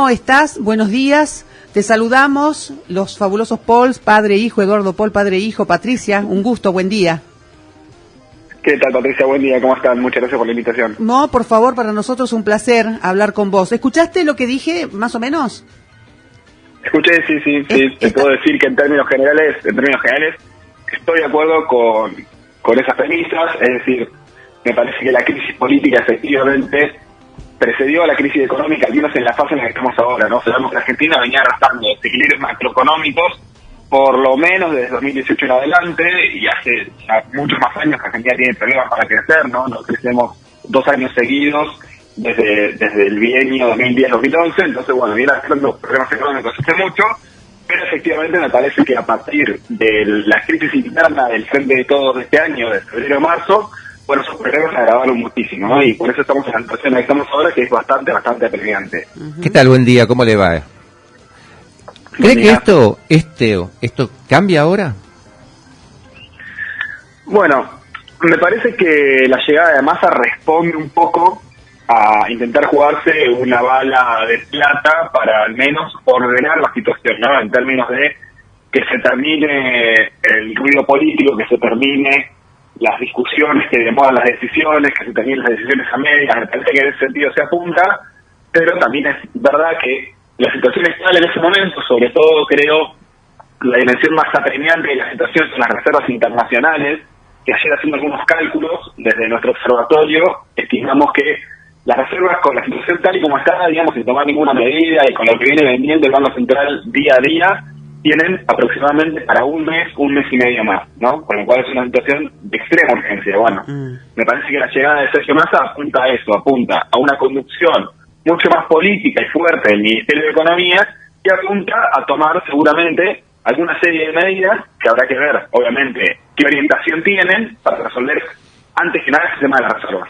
¿cómo estás? Buenos días. Te saludamos, los fabulosos Pauls, padre e hijo, Eduardo Paul, padre e hijo, Patricia, un gusto, buen día. ¿Qué tal, Patricia? Buen día, ¿cómo están? Muchas gracias por la invitación. No, por favor, para nosotros un placer hablar con vos. ¿Escuchaste lo que dije, más o menos? Escuché, sí. Te puedo decir que en términos generales, estoy de acuerdo con esas premisas, es decir, me parece que la crisis política efectivamente precedió a la crisis económica, al menos en la fase en la que estamos ahora, ¿no? Sabemos que Argentina venía arrastrando desequilibrios macroeconómicos por lo menos desde 2018 en adelante, y hace ya muchos más años que Argentina tiene problemas para crecer, ¿no? No crecemos 2 años seguidos desde el bienio 2010-2011, entonces bueno, viene arrastrando problemas económicos hace mucho, pero efectivamente me parece que a partir de la crisis interna del Frente de Todos de este año, de febrero a marzo, bueno, esos problemas se agravaron muchísimo, ¿no? Y por eso estamos en la situación en la que estamos ahora, que es bastante apremiante. ¿Qué tal? Buen día, ¿cómo le va? ¿Cree que esto cambia ahora? Bueno, me parece que la llegada de Massa responde un poco a intentar jugarse una bala de plata para al menos ordenar la situación, ¿no? En términos de que se termine el ruido político, que se termine las discusiones que demoran las decisiones, que se terminen las decisiones a medias. Me parece que en ese sentido se apunta, pero también es verdad que la situación es tal en ese momento, sobre todo creo la dimensión más apremiante de la situación son las reservas internacionales, que ayer haciendo algunos cálculos desde nuestro observatorio, estimamos que las reservas con la situación tal y como está, digamos, sin tomar ninguna medida y con lo que viene vendiendo el Banco Central día a día, tienen aproximadamente para un mes y medio más, ¿no? Con lo cual es una situación de extrema urgencia. Bueno, me parece que la llegada de Sergio Massa apunta a eso, apunta a una conducción mucho más política y fuerte del Ministerio de Economía, y apunta a tomar seguramente alguna serie de medidas que habrá que ver, obviamente, qué orientación tienen para resolver antes que nada el sistema de las reservas.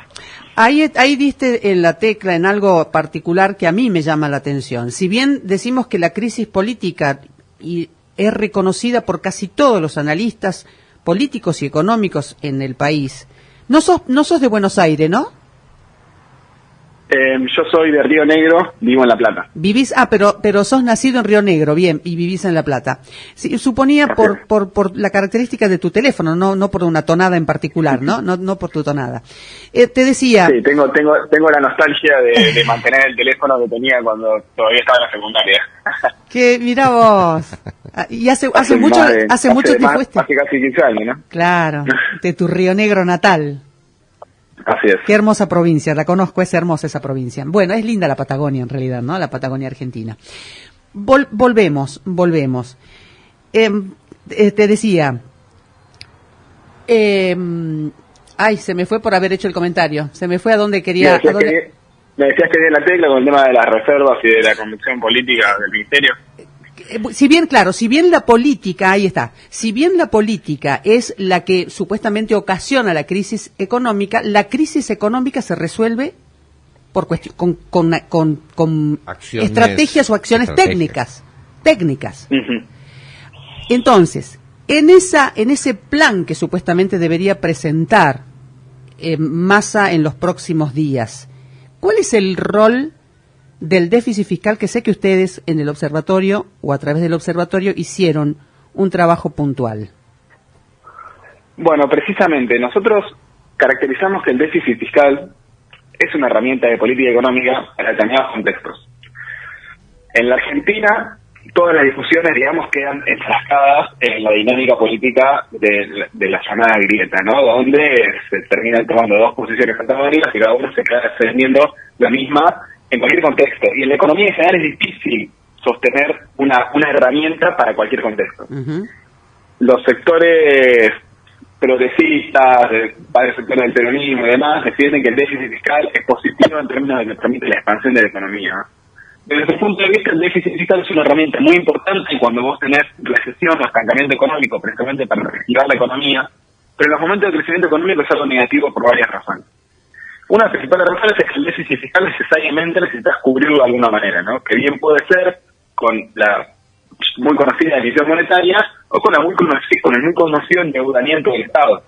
Ahí diste en la tecla en algo particular que a mí me llama la atención. Si bien decimos que la crisis política es reconocida por casi todos los analistas políticos y económicos en el país, no sos de Buenos Aires, ¿no? Yo soy de Río Negro, vivo en La Plata. Vivís, pero sos nacido en Río Negro, bien, y vivís en La Plata. Sí, suponía por la característica de tu teléfono, no por una tonada en particular, ¿no? No por tu tonada. Te decía. Sí, tengo la nostalgia de mantener el teléfono que tenía cuando todavía estaba en la secundaria. Que mirá vos. Y hace mucho te fuiste. Hace casi 15 años, ¿no? Claro, de tu Río Negro natal. Así es. Qué hermosa provincia, la conozco, es hermosa esa provincia. Bueno, es linda la Patagonia en realidad, ¿no? La Patagonia argentina. Volvemos. Te decía, se me fue por haber hecho el comentario, se me fue a donde quería. Me decías que viene la tecla con el tema de las reservas y de la conducción política del ministerio. Si bien la política, ahí está, si bien la política es la que supuestamente ocasiona la crisis económica se resuelve por con estrategias o acciones técnicas. Uh-huh. Entonces, en ese plan que supuestamente debería presentar Massa en los próximos días, ¿cuál es el rol del déficit fiscal, que sé que ustedes en el observatorio o a través del observatorio hicieron un trabajo puntual? Bueno, precisamente nosotros caracterizamos que el déficit fiscal es una herramienta de política económica para determinados contextos. En la Argentina, todas las discusiones, digamos, quedan enfrascadas en la dinámica política de la llamada grieta, ¿no? Donde se terminan tomando dos posiciones antagónicas y cada uno se queda defendiendo la misma en cualquier contexto. Y en la economía en general es difícil sostener una herramienta para cualquier contexto. Uh-huh. Los sectores progresistas, varios sectores del peronismo y demás, defienden que el déficit fiscal es positivo en términos de que permite la expansión de la economía. Desde ese punto de vista, el déficit fiscal es una herramienta muy importante cuando vos tenés recesión o estancamiento económico, precisamente para reactivar la economía, pero en los momentos de crecimiento económico es algo negativo por varias razones. Una de las principales razones es que el déficit fiscal necesariamente necesitas cubrirlo de alguna manera, ¿no? Que bien puede ser con la muy conocida emisión monetaria o con el muy conocido endeudamiento del Estado,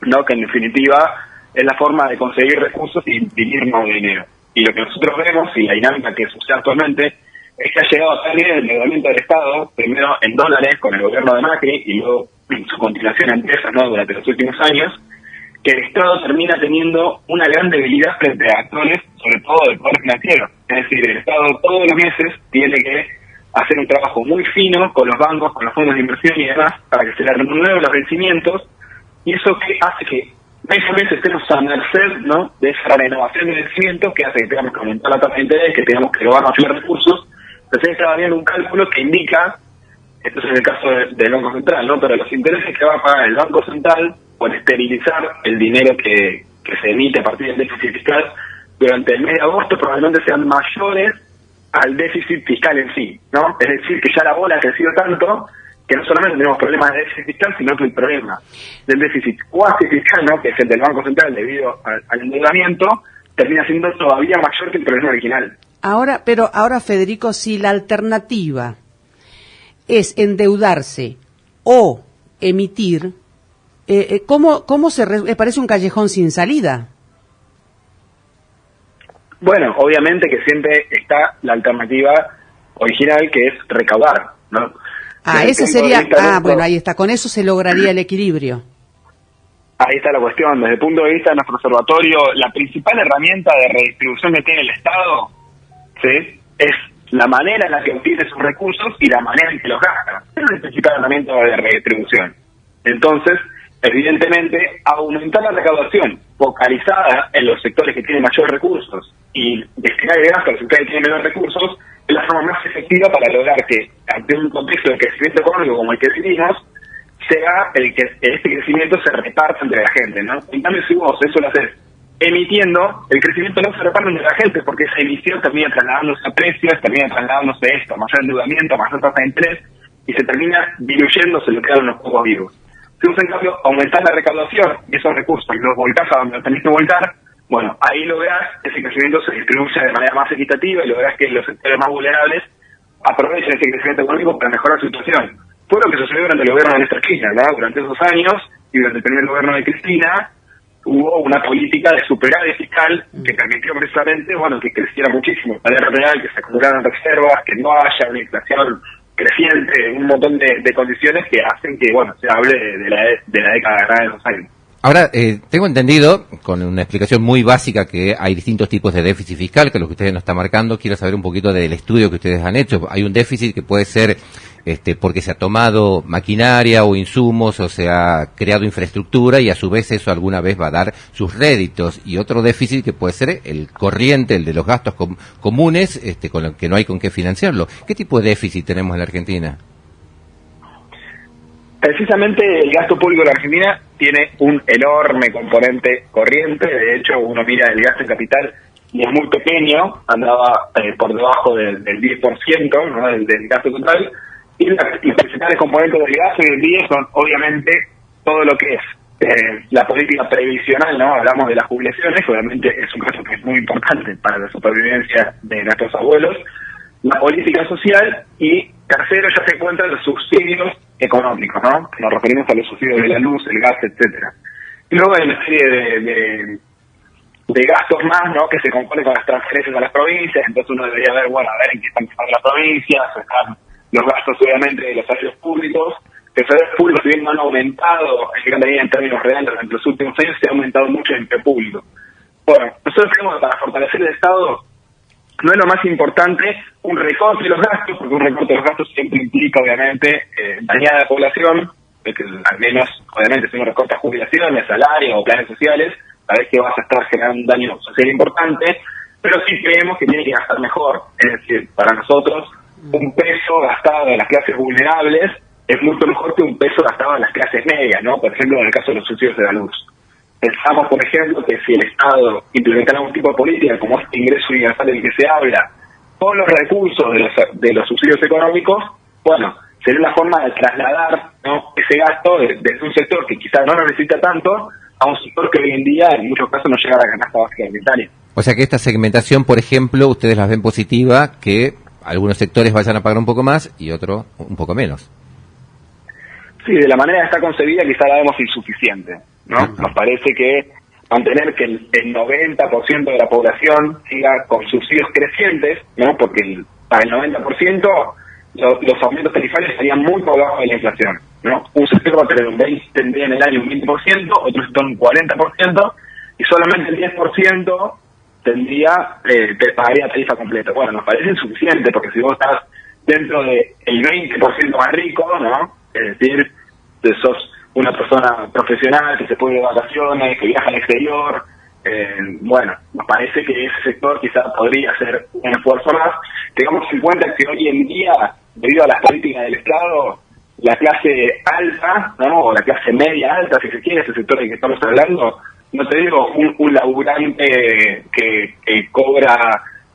¿no? Que en definitiva es la forma de conseguir recursos y imprimir nuevo dinero. Y lo que nosotros vemos, y la dinámica que sucede actualmente, es que ha llegado a tal nivel el endeudamiento del Estado, primero en dólares con el gobierno de Macri y luego en su continuación en pesos, ¿no?, durante los últimos años, que el Estado termina teniendo una gran debilidad frente a actores, sobre todo del poder financiero. Es decir, el Estado todos los meses tiene que hacer un trabajo muy fino con los bancos, con los fondos de inversión y demás, para que se le renueven los vencimientos, y eso que hace que mes a mes estemos a merced, ¿no?, de esa renovación de vencimientos, que hace que tengamos que aumentar la tasa de interés, que tengamos que robar mayores recursos. Entonces estaba viendo un cálculo que indica, esto es en el caso del Banco Central, ¿no?, pero los intereses que va a pagar el Banco Central por esterilizar el dinero que se emite a partir del déficit fiscal durante el mes de agosto probablemente sean mayores al déficit fiscal en sí, ¿no? Es decir, que ya la bola ha crecido tanto que no solamente tenemos problemas de déficit fiscal, sino que el problema del déficit cuasi fiscal, ¿no?, que es el del Banco Central debido al endeudamiento, termina siendo todavía mayor que el problema original. Ahora, Federico, si la alternativa es endeudarse o emitir, ¿cómo parece un callejón sin salida? Bueno, obviamente que siempre está la alternativa original, que es recaudar, ¿no? Ese sería, bueno, ahí está, con eso se lograría el equilibrio. Ahí está la cuestión. Desde el punto de vista de nuestro observatorio, la principal herramienta de redistribución que tiene el Estado, ¿sí?, es la manera en la que obtiene sus recursos y la manera en que los gasta. Es la principal herramienta de redistribución. Entonces, evidentemente, aumentar la recaudación focalizada en los sectores que tienen mayores recursos y destinar el gasto a los sectores que tienen menores recursos es la forma más efectiva para lograr que, ante un contexto de crecimiento económico como el que vivimos, sea este crecimiento se reparta entre la gente, ¿no? En cambio, si vos eso lo haces emitiendo, el crecimiento no se reparte entre la gente, porque esa emisión termina trasladándose a precios, termina trasladándose esto, mayor endeudamiento, mayor tasa de interés, y se termina diluyendo, se lo quedan unos pocos vivos. Si vos, en cambio, aumentás la recaudación y esos recursos y los volcás a donde los tenés que volcar, bueno, ahí lográs que ese crecimiento se distribuya de manera más equitativa y lográs que los sectores más vulnerables aprovechen ese crecimiento económico para mejorar su situación. Fue lo que sucedió durante el gobierno de Néstor Kirchner, ¿no? Durante esos años y durante el primer gobierno de Cristina hubo una política de superávit fiscal que permitió precisamente, bueno, que creciera muchísimo el salario real, que se acumularan reservas, que no haya una inflación creciente, un montón de condiciones que hacen que, bueno, se hable de la década ganada de esos años. Ahora, tengo entendido, con una explicación muy básica, que hay distintos tipos de déficit fiscal, que lo que ustedes nos están marcando. Quiero saber un poquito del estudio que ustedes han hecho. Hay un déficit que puede ser porque se ha tomado maquinaria o insumos, o se ha creado infraestructura, y a su vez eso alguna vez va a dar sus réditos. Y otro déficit que puede ser el corriente, el de los gastos comunes, con el que no hay con qué financiarlo. ¿Qué tipo de déficit tenemos en la Argentina? Precisamente el gasto público de la Argentina tiene un enorme componente corriente. De hecho, uno mira el gasto en capital y es muy pequeño, andaba por debajo del 10%, ¿no?, del gasto total. Y los principales componentes del gasto hoy en día son, obviamente, todo lo que es la política previsional, ¿no? Hablamos de las jubilaciones, obviamente es un gasto que es muy importante para la supervivencia de nuestros abuelos, la política social y, tercero, ya se encuentran los subsidios económicos, ¿no? Nos referimos a los subsidios de la luz, el gas, etcétera. Y luego hay una serie de gastos más, ¿no?, que se componen con las transferencias a las provincias. Entonces uno debería ver, bueno, a ver en qué están pasando las provincias, están los gastos, obviamente, de los salarios públicos. Los salarios públicos, si bien no han aumentado en gran medida en términos reales durante los últimos años, se ha aumentado mucho el empleo público. Bueno, nosotros creemos que para fortalecer el Estado no es lo más importante un recorte de los gastos, porque un recorte de los gastos siempre implica, obviamente, dañar a la población, que al menos, obviamente, si uno recorta jubilaciones, salarios o planes sociales, sabes que vas a estar generando un daño social importante, pero sí creemos que tiene que gastar mejor. Es decir, para nosotros, un peso gastado en las clases vulnerables es mucho mejor que un peso gastado en las clases medias, ¿no? Por ejemplo, en el caso de los subsidios de la luz. Pensamos, por ejemplo, que si el Estado implementara algún tipo de política como este ingreso universal del que se habla, con los recursos de los subsidios económicos, bueno, sería una forma de trasladar, ¿no?, ese gasto desde un sector que quizás no lo necesita tanto a un sector que hoy en día en muchos casos no llega a la canasta básica alimentaria. O sea que esta segmentación, por ejemplo, ustedes las ven positiva, que algunos sectores vayan a pagar un poco más y otros un poco menos. Sí, de la manera que está concebida quizá la vemos insuficiente, ¿no? Nos parece que mantener que el 90% de la población siga con subsidios crecientes, ¿no?, porque para el 90%, los aumentos tarifarios estarían muy por debajo de la inflación, ¿no? Un sector va a tener tendría en el año un 20%, otro sector un 40%, y solamente el 10% te pagaría tarifa completa. Bueno, nos parece insuficiente, porque si vos estás dentro del 20% más rico, ¿no? Es decir, sos una persona profesional que se puede ir de vacaciones, que viaja al exterior, bueno, nos parece que ese sector quizás podría hacer un esfuerzo más. Tengamos en cuenta que hoy en día, debido a las políticas del Estado, la clase alta, ¿no? O la clase media alta, si se quiere, ese sector del que estamos hablando, no te digo un laburante que cobra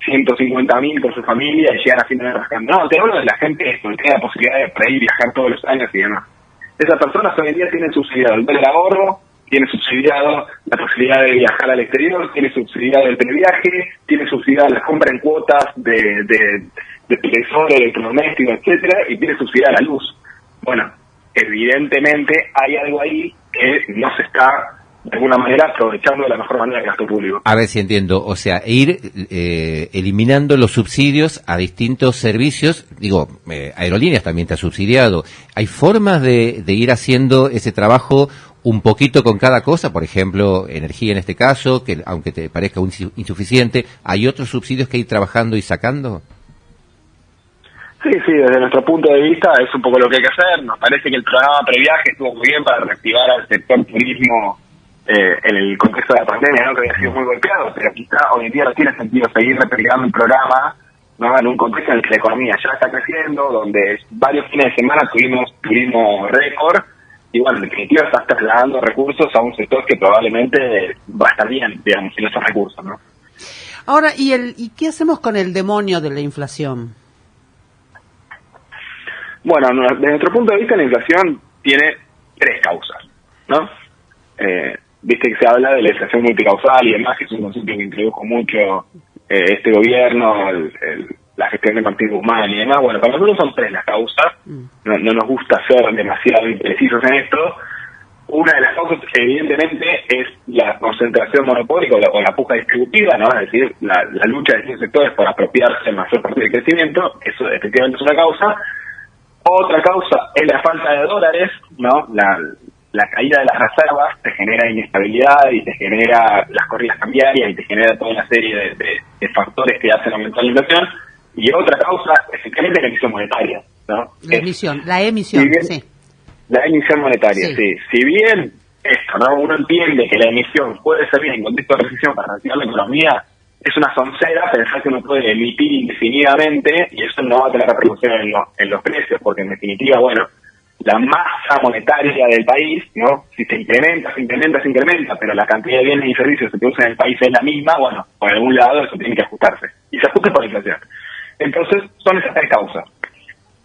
150.000 por su familia y llegan a fin de mes rascando. No, te hablo de la gente que tiene la posibilidad de por ahí viajar todos los años y demás. Esas personas hoy en día tienen subsidiado el dólar ahorro, tiene subsidiado la posibilidad de viajar al exterior, tiene subsidiado el previaje, tiene subsidiado la compra en cuotas de televisores, electrodomésticos, etcétera, y tiene subsidiada la luz. Bueno, evidentemente hay algo ahí que no se está de alguna manera aprovechando de la mejor manera el gasto público. A ver si entiendo, o sea, ir eliminando los subsidios a distintos servicios, digo, aerolíneas también te ha subsidiado. ¿Hay formas de ir haciendo ese trabajo un poquito con cada cosa? Por ejemplo, energía en este caso, que aunque te parezca insuficiente, ¿hay otros subsidios que ir trabajando y sacando? Sí, desde nuestro punto de vista es un poco lo que hay que hacer. Nos parece que el programa Previaje estuvo muy bien para reactivar al sector turismo en el contexto de la pandemia, ¿no? Que había sido muy golpeado, pero quizá hoy en día no tiene sentido seguir replicando el programa, ¿no? En un contexto en el que la economía ya está creciendo, donde varios fines de semana tuvimos turismo récord, y bueno, en definitiva estás trasladando recursos a un sector que probablemente va a estar bien, digamos, sin esos recursos, ¿no? Ahora, ¿y qué hacemos con el demonio de la inflación? Bueno, desde nuestro punto de vista la inflación tiene tres causas, ¿no? Viste que se habla de la inflación multicausal y demás, que es un concepto que introdujo mucho este gobierno, la gestión de Martín Guzmán y demás. Bueno, para nosotros son tres las causas, no nos gusta ser demasiado imprecisos en esto. Una de las causas, evidentemente, es la concentración monopólica o la puja distributiva, ¿no? Es decir, la lucha de distintos sectores por apropiarse el mayor parte del crecimiento. Eso efectivamente es una causa. Otra causa es la falta de dólares, ¿no? La caída de las reservas te genera inestabilidad y te genera las corridas cambiarias y te genera toda una serie de factores que hacen aumentar la inflación. Y otra causa es efectivamente la emisión monetaria, ¿no? La emisión, si bien, sí. La emisión monetaria, sí. Sí. Si bien esto, ¿no? Uno entiende que la emisión puede servir en contexto de recesión para reactivar la economía, es una soncera pensar que uno puede emitir indefinidamente y eso no va a tener repercusión en los precios, porque en definitiva, bueno, la masa monetaria del país, ¿no? Si se incrementa, pero la cantidad de bienes y servicios que se producen en el país es la misma, bueno, por algún lado eso tiene que ajustarse. Y se ajusta por la inflación. Entonces, son esas tres causas.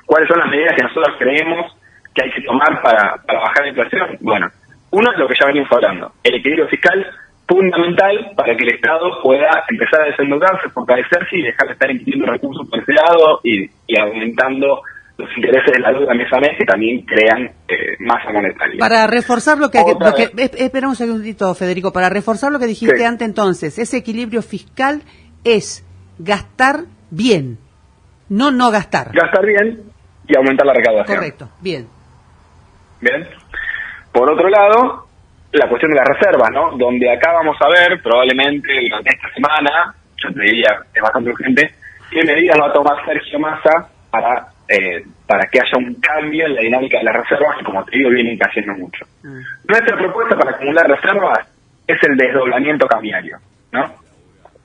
¿Cuáles son las medidas que nosotros creemos que hay que tomar para bajar la inflación? Bueno, uno es lo que ya venimos hablando, el equilibrio fiscal fundamental para que el Estado pueda empezar a desendeudarse, fortalecerse y dejar de estar emitiendo recursos por ese lado y aumentando los intereses de la deuda mes a mes que también crean masa monetaria. Para reforzar espera un segundito, Federico, para reforzar lo que dijiste sí. antes, entonces, ese equilibrio fiscal es gastar bien, no gastar. Gastar bien y aumentar la recaudación. Correcto, bien. Bien. Por otro lado, la cuestión de las reservas, ¿no? Donde acá vamos a ver, probablemente durante esta semana, yo te diría, es bastante urgente, qué medidas va a tomar Sergio Massa para que haya un cambio en la dinámica de las reservas, que como te digo, vienen cayendo mucho. Nuestra propuesta para acumular reservas es el desdoblamiento cambiario, ¿no?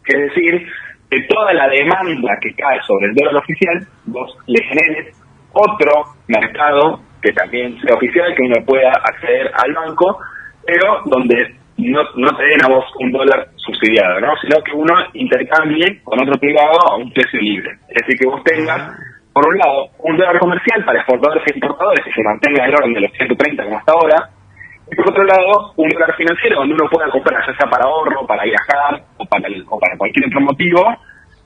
Es decir, que toda la demanda que cae sobre el dólar oficial, vos le generes otro mercado que también sea oficial, que uno pueda acceder al banco, pero donde no te den a vos un dólar subsidiado, ¿no? Sino que uno intercambie con otro privado a un precio libre. Es decir, que vos tengas, por un lado, un dólar comercial para exportadores e importadores que se mantenga en el orden de los 130 como hasta ahora, y por otro lado, un dólar financiero donde uno pueda comprar, ya sea para ahorro, para viajar o para cualquier otro motivo,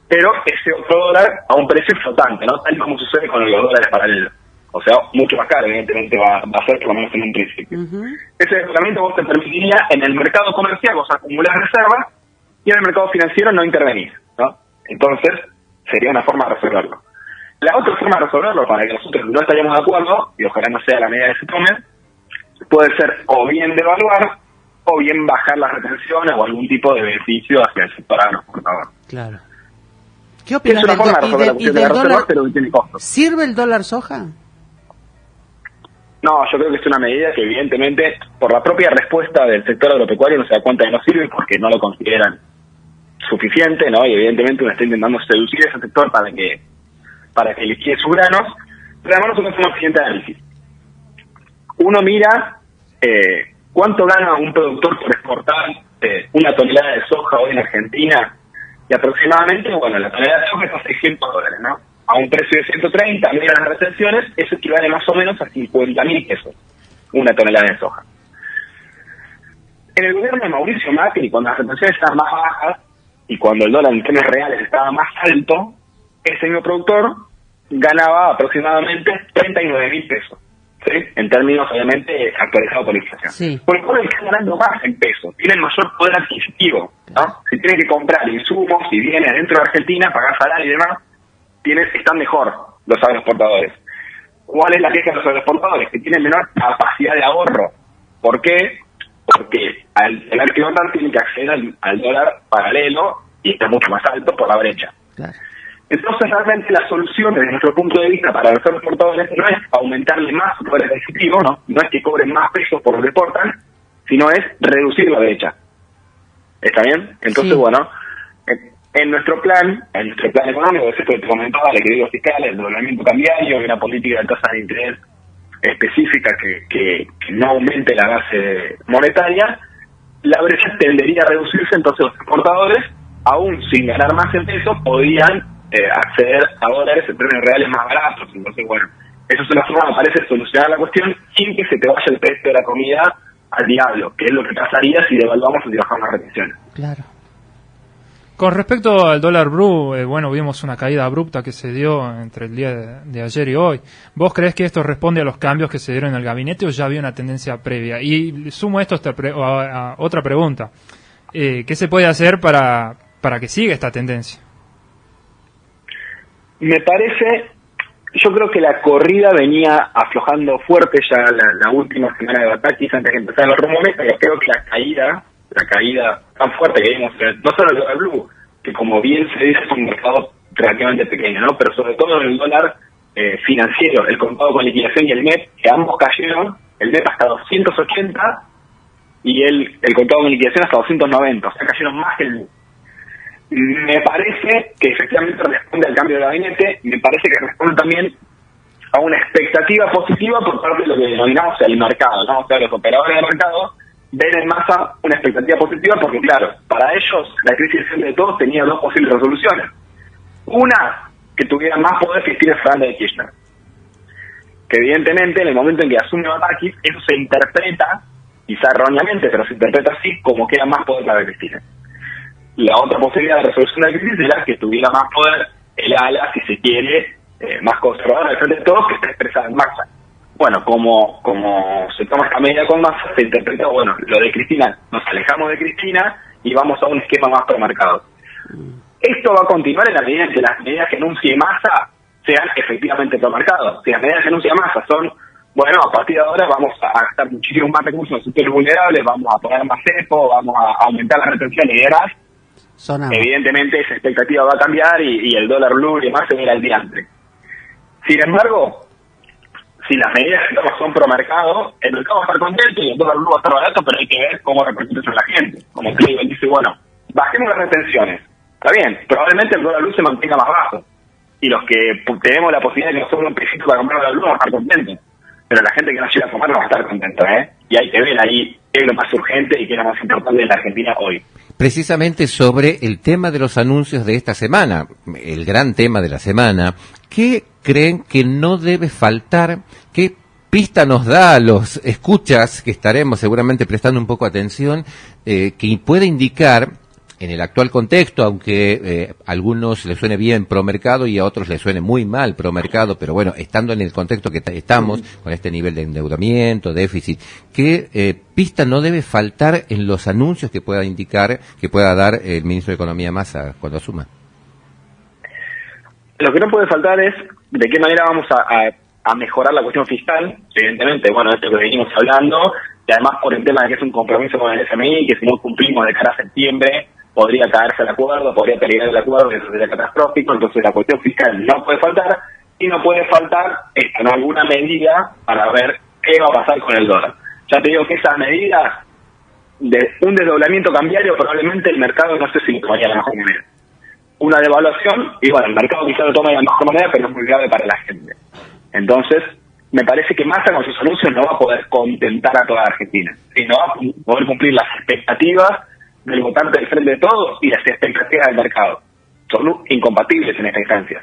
pero ese otro dólar a un precio flotante, ¿no? Tal como sucede con los dólares paralelos. O sea, mucho más caro, evidentemente va a ser, por lo menos en un principio. Ese desdoblamiento vos te permitiría en el mercado comercial vos acumular reservas y en el mercado financiero no intervenir, ¿no? Entonces, sería una forma de resolverlo. La otra forma de resolverlo, para que nosotros no estaríamos de acuerdo, y ojalá no sea la medida que se tome, puede ser o bien devaluar o bien bajar las retenciones o algún tipo de beneficio hacia el sector agroexportador. Claro. ¿Qué opinas Es una forma de resolver la cuestión de la reserva, pero que tiene costos. ¿Sirve el dólar soja? No, yo creo que es una medida que evidentemente, por la propia respuesta del sector agropecuario, no se da cuenta que no sirve porque no lo consideran suficiente, ¿no? Y evidentemente uno está intentando seducir a ese sector para que liquide sus granos. Pero además nosotros hacemos el siguiente análisis. Uno mira cuánto gana un productor por exportar una tonelada de soja hoy en Argentina, y aproximadamente, bueno, la tonelada de soja está a $600, ¿no? A un precio de 130, mira las retenciones, eso equivale más o menos a 50.000 pesos, una tonelada de soja. En el gobierno de Mauricio Macri, cuando las retenciones estaban más bajas y cuando el dólar en términos reales estaba más alto, ese mismo productor ganaba aproximadamente 39.000 pesos, ¿sí? En términos, obviamente, actualizados por la inflación. Sí. Por el cual están ganando más en pesos, tienen mayor poder adquisitivo, ¿no? Si tienen que comprar insumos, si vienen dentro de Argentina, pagar salario y demás, están mejor los agroexportadores. ¿Cuál es la queja de los agroexportadores? Que tienen menor capacidad de ahorro. ¿Por qué? Porque al tener que votar tienen que acceder al dólar paralelo y está mucho más alto por la brecha. Claro. Entonces realmente la solución desde nuestro punto de vista para los agroexportadores no es aumentarle más su poder adquisitivo, no es que cobren más pesos por lo que exportan, sino es reducir la brecha. ¿Está bien? Entonces, sí. Bueno, en nuestro plan económico, es esto que te comentaba, el equilibrio fiscal, el doblamiento cambiario y una política de tasa de interés específica que no aumente la base monetaria, la brecha tendería a reducirse, entonces los exportadores, aún sin ganar más en pesos, podían acceder a dólares en términos reales más baratos. Entonces, bueno, eso es una forma, me parece, de solucionar la cuestión sin que se te vaya el precio de la comida al diablo, que es lo que pasaría si devaluamos o si bajamos las retenciones. Claro. Con respecto al dólar blue, bueno, vimos una caída abrupta que se dio entre el día de ayer y hoy. ¿Vos creés que esto responde a los cambios que se dieron en el gabinete o ya había una tendencia previa? Y sumo esto a otra pregunta. ¿Qué se puede hacer para que siga esta tendencia? Me parece, yo creo que la corrida venía aflojando fuerte ya la última semana de Batakis antes de empezar los rumores, pero creo que la caída tan fuerte que vimos, no solo el dólar blue, que como bien se dice es un mercado relativamente pequeño, ¿no? Pero sobre todo en el dólar financiero, el contado con liquidación y el MEP, que ambos cayeron, el MEP hasta 280 y el contado con liquidación hasta 290, o sea, cayeron más que el MEP. Me parece que efectivamente responde al cambio de gabinete, me parece que responde también a una expectativa positiva por parte de lo que denominamos el mercado, ¿no? O sea, los operadores del mercado ven en masa una expectativa positiva porque, claro, para ellos la crisis de todos tenía dos posibles resoluciones. Una, que tuviera más poder que Cristina Fernández de Kirchner. Que evidentemente en el momento en que asume Batakis, eso se interpreta, quizá erróneamente, pero se interpreta así como que era más poder para Cristina. La otra posibilidad de resolución de la crisis era que tuviera más poder el ala, si se quiere, más conservadora al frente de todos, que está expresada en Massa. Bueno, como se toma esta medida con Massa, se interpreta, bueno, lo de Cristina, nos alejamos de Cristina y vamos a un esquema más promarcado. Esto va a continuar en la medida en que las medidas que anuncie Massa sean efectivamente promarcados. Si las medidas que anuncia Massa son, bueno, a partir de ahora vamos a gastar muchísimos más recursos en sectores vulnerables, vamos a poner más cepo, vamos a aumentar las retenciones y demás, evidentemente esa expectativa va a cambiar y el dólar blue y demás se verá al diante. Sin embargo, si las medidas que toman son pro mercado, el mercado va a estar contento y el dólar blue va a estar barato, pero hay que ver cómo repercute eso en la gente. Como Cleveland dice, bueno, bajemos las retenciones. Está bien, probablemente el dólar blue se mantenga más bajo. Y los que tenemos la posibilidad de que nos sobre un pesito para comprar dólar blue vamos a estar contentos. Pero la gente que no llega a comprar no va a estar contenta, ¿eh? Y hay que ver ahí qué es lo más urgente y qué es lo más importante en la Argentina hoy. Precisamente sobre el tema de los anuncios de esta semana, el gran tema de la semana, ¿qué creen que no debe faltar? ¿Qué pista nos da a los escuchas, que estaremos seguramente prestando un poco atención, que puede indicar, en el actual contexto, aunque a algunos les suene bien promercado y a otros les suene muy mal promercado, pero bueno, estando en el contexto que estamos, con este nivel de endeudamiento, déficit, ¿qué pista no debe faltar en los anuncios que pueda indicar, que pueda dar el ministro de Economía Massa cuando asuma? Lo que no puede faltar es ¿de qué manera vamos a mejorar la cuestión fiscal? Evidentemente, bueno, esto que venimos hablando, y además por el tema de que es un compromiso con el FMI, que si no cumplimos de cara a septiembre, podría caerse el acuerdo, podría peligrar el acuerdo, y eso sería catastrófico. Entonces la cuestión fiscal no puede faltar, y no puede faltar en alguna medida para ver qué va a pasar con el dólar. Ya te digo que esas medidas de un desdoblamiento cambiario, probablemente el mercado no sé si lo tomaría la mejor manera. Una devaluación, y bueno, el mercado quizá lo toma de la mejor manera, pero es muy grave para la gente. Entonces, me parece que Massa con sus anuncios no va a poder contentar a toda Argentina, y no va a poder cumplir las expectativas del votante del Frente de Todos y las expectativas del mercado. Son incompatibles en esta instancia.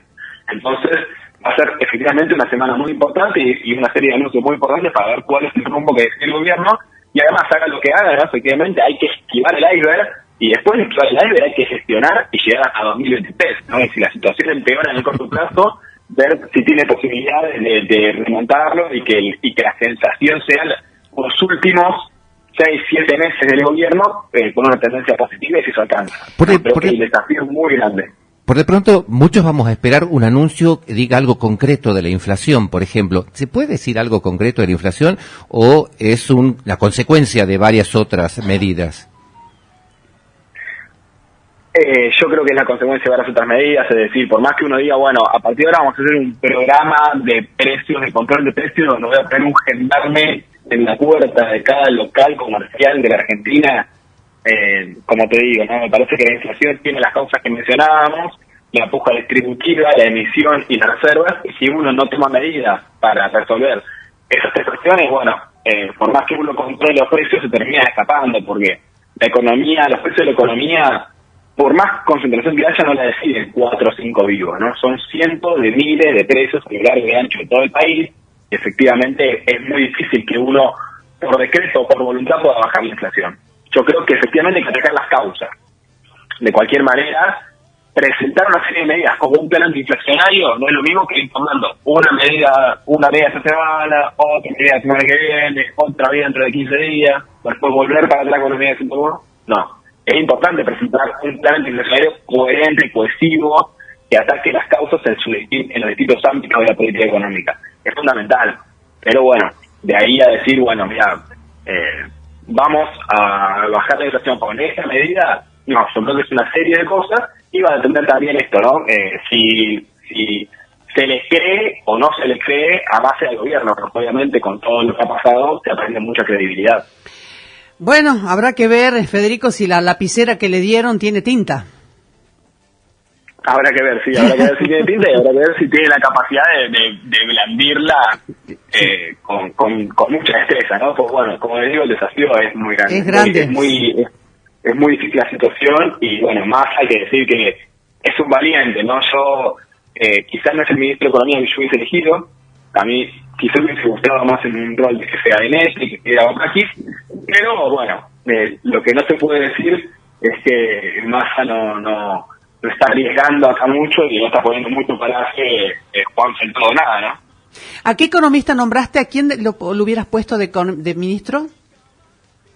Entonces, va a ser efectivamente una semana muy importante y una serie de anuncios muy importantes para ver cuál es el rumbo que decide el gobierno, y además haga lo que haga, ¿no? Efectivamente hay que esquivar el iceberg, y después de esquivar el iceberg hay que gestionar y llegar a 2023, ¿no? Y si la situación empeora en el corto plazo, ver si tiene posibilidades de remontarlo y que la sensación sea los últimos 6-7 meses del gobierno con una tendencia positiva y si eso alcanza. Creo que el desafío es muy grande. Por de pronto, muchos vamos a esperar un anuncio que diga algo concreto de la inflación, por ejemplo. ¿Se puede decir algo concreto de la inflación o es la consecuencia de varias otras medidas? Yo creo que es la consecuencia de varias otras medidas, es decir, por más que uno diga, bueno, a partir de ahora vamos a hacer un programa de precios, de control de precios, donde voy a poner un gendarme en la puerta de cada local comercial de la Argentina, como te digo, ¿no? Me parece que la inflación tiene las causas que mencionábamos, la puja distributiva, la emisión y las reservas, y si uno no toma medidas para resolver esas tres cuestiones, bueno, por más que uno controle los precios, se termina escapando, porque la economía, los precios de la economía, por más concentración que haya, no la deciden 4 o 5 vivos, ¿no? Son cientos de miles de precios a lo largo y ancho de todo el país, y efectivamente es muy difícil que uno, por decreto o por voluntad, pueda bajar la inflación. Yo creo que efectivamente hay que atacar las causas. De cualquier manera, presentar una serie de medidas como un plan antiinflacionario no es lo mismo que ir tomando una medida esta semana, otra medida la semana que viene, otra medida dentro de 15 días, después volver para atrás con una medida de 101. No. Es importante presentar un plan antiinflacionario coherente, cohesivo, que ataque las causas en los distintos ámbitos de la política económica. Es fundamental. Pero bueno, de ahí a decir, bueno, mira, vamos a bajar la inflación con esta medida, no, yo creo que es una serie de cosas, y va a depender también esto, ¿no? Si se les cree o no se les cree a base del gobierno, porque obviamente con todo lo que ha pasado se aprende mucha credibilidad. Bueno, habrá que ver, Federico, si la lapicera que le dieron tiene tinta. Habrá que ver, sí, habrá que ver si tiene tinta y habrá que ver si tiene la capacidad de blandirla con mucha destreza, ¿no? Pues bueno, como les digo, el desafío es muy grande. Es grande. Es muy difícil la situación y bueno, más hay que decir que es un valiente, ¿no? Yo, quizás no es el ministro de Economía que yo hubiese elegido, a mí quizás me hubiese gustado más en un rol de jefe de gabinete y que estuviera Bakis, pero bueno, lo que no se puede decir es que Massa no está arriesgando acá mucho y no está poniendo mucho para que Juanse el todo nada, ¿no? ¿A qué economista nombraste? ¿A quién lo hubieras puesto de ministro?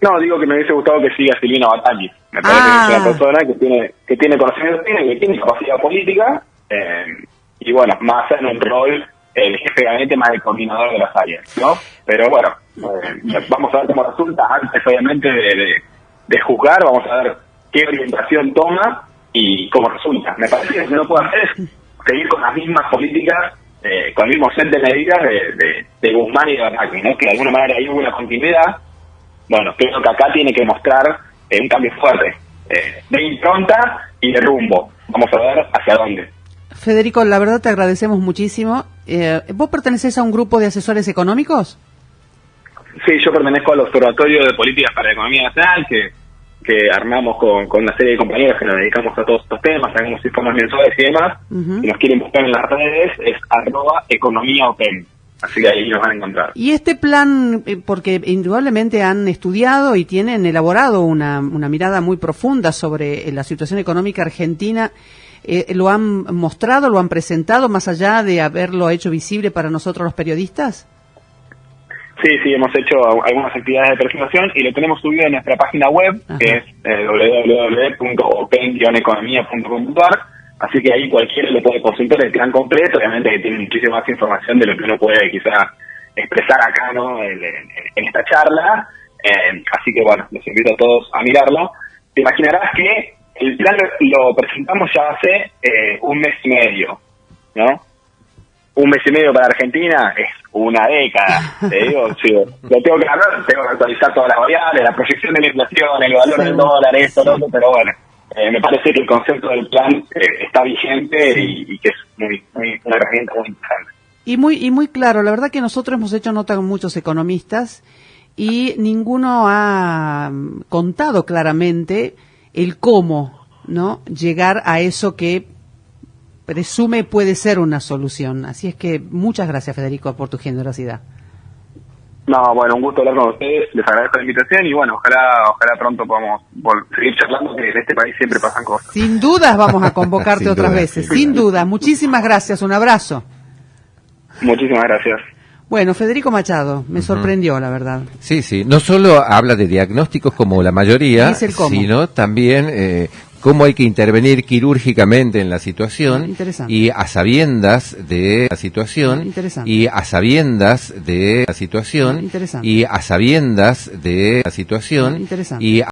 No, digo que me hubiese gustado que siga Silvina Battaglia. Me parece que es una persona que tiene conocimiento, que tiene capacidad política, y bueno, Massa en un rol el jefe de gabinete más el coordinador de las áreas, ¿no? Pero bueno, vamos a ver cómo resulta. Antes, obviamente, de juzgar, vamos a ver qué orientación toma y cómo resulta. Me parece que lo que no puede hacer es seguir con las mismas políticas, con el mismo set de medidas de Guzmán y de Battaglia, ¿no? Que de alguna manera hay una continuidad. Bueno, creo que acá tiene que mostrar un cambio fuerte, de impronta y de rumbo. Vamos a ver hacia dónde. Federico, la verdad te agradecemos muchísimo. ¿Vos pertenecés a un grupo de asesores económicos? Sí, yo pertenezco al Observatorio de Políticas para la Economía Nacional, que armamos con una serie de compañeros que nos dedicamos a todos estos temas, hacemos informes mensuales y demás. Si nos quieren buscar en las redes, es @economiaopen. Así que ahí nos van a encontrar. Y este plan, porque indudablemente han estudiado y tienen elaborado una mirada muy profunda sobre la situación económica argentina, ¿lo han mostrado, lo han presentado, más allá de haberlo hecho visible para nosotros los periodistas? Sí, hemos hecho algunas actividades de presentación y lo tenemos subido en nuestra página web, que es www.open-economia.com.ar. Así que ahí cualquiera le puede consultar el plan completo, obviamente que tiene muchísima más información de lo que uno puede quizá expresar acá, ¿no? En esta charla. Así que bueno, los invito a todos a mirarlo. Te imaginarás que el plan lo presentamos ya hace un mes y medio, ¿no? Un mes y medio para Argentina es una década, te digo, sí, lo tengo que hablar, tengo que actualizar todas las variables, la proyección de la inflación, el valor del dólar, esto, lo otro, pero bueno, me parece que el concepto del plan está vigente y que es una herramienta muy interesante. Y muy claro, la verdad que nosotros hemos hecho nota con muchos economistas y ninguno ha contado claramente el cómo, ¿no? Llegar a eso que presume puede ser una solución. Así es que muchas gracias, Federico, por tu generosidad. No, bueno, un gusto hablar con ustedes, les agradezco la invitación y bueno, ojalá pronto podamos seguir charlando, que en este país siempre pasan cosas. Sin dudas vamos a convocarte otras veces, sin duda. Muchísimas gracias, un abrazo. Muchísimas gracias. Bueno, Federico Machado, me sorprendió, la verdad. Sí, sí, no solo habla de diagnósticos como la mayoría, sino también cómo hay que intervenir quirúrgicamente en la situación y a sabiendas de la situación y a sabiendas de la situación y a sabiendas de la situación y